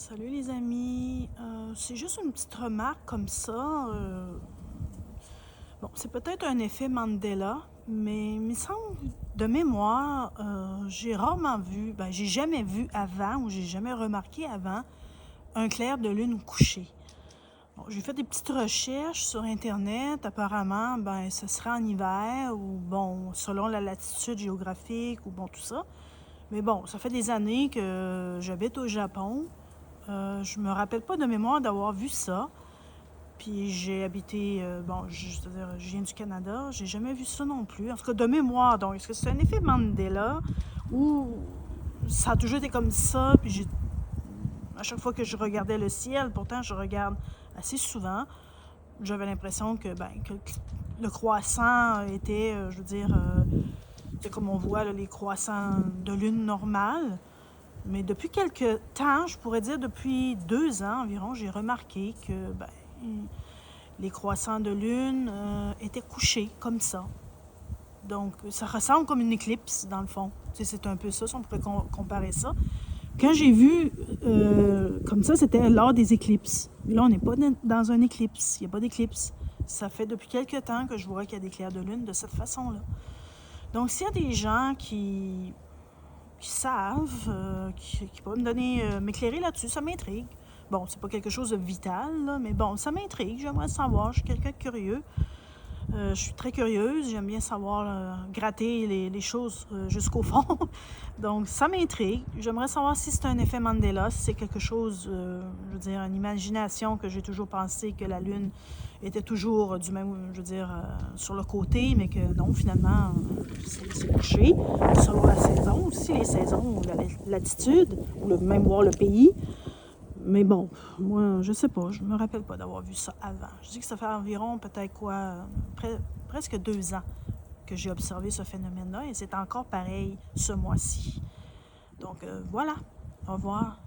Salut les amis. C'est juste une petite remarque comme ça. Bon, c'est peut-être un effet Mandela, mais il me semble, de mémoire, j'ai rarement vu, ben j'ai jamais vu avant ou j'ai jamais remarqué avant un clair de lune couché. Bon, j'ai fait des petites recherches sur Internet. Apparemment, ben ce serait en hiver ou bon, selon la latitude géographique ou bon tout ça. Mais bon, ça fait des années que j'habite au Japon. Je me rappelle pas de mémoire d'avoir vu ça. Puis j'ai habité, bon, c'est-à-dire, je viens du Canada, j'ai jamais vu ça non plus. En tout cas, de mémoire. Donc, est-ce que c'est un effet Mandela ou ça a toujours été comme ça? Puis à chaque fois que je regardais le ciel, pourtant je regarde assez souvent, j'avais l'impression que le croissant était, je veux dire, c'est comme on voit là, les croissants de lune normales. Mais depuis quelque temps, je pourrais dire depuis 2 ans environ, j'ai remarqué que les croissants de lune étaient couchés comme ça. Donc, ça ressemble comme une éclipse, dans le fond. Tu sais, c'est un peu ça, si on pourrait comparer ça. Quand j'ai vu comme ça, c'était lors des éclipses. Là, on n'est pas dans un éclipse. Il n'y a pas d'éclipse. Ça fait depuis quelque temps que je vois qu'il y a des clairs de lune de cette façon-là. Donc, s'il y a des gens qui savent, qui peuvent me donner, m'éclairer là-dessus, ça m'intrigue. Bon, c'est pas quelque chose de vital, là, mais bon, ça m'intrigue, j'aimerais savoir, je suis quelqu'un de curieux. Je suis très curieuse, j'aime bien savoir gratter les choses jusqu'au fond. Donc, ça m'intrigue. J'aimerais savoir si c'est un effet Mandela, si c'est quelque chose, je veux dire, une imagination que j'ai toujours pensé que la Lune était toujours du même, je veux dire, sur le côté, mais que non, finalement, c'est couché, selon la saison aussi, les saisons, ou la latitude, ou même voir le pays. Mais bon, moi, je sais pas, je me rappelle pas d'avoir vu ça avant. Je dis que ça fait environ peut-être quoi, presque 2 ans que j'ai observé ce phénomène-là et c'est encore pareil ce mois-ci. Donc voilà, au revoir.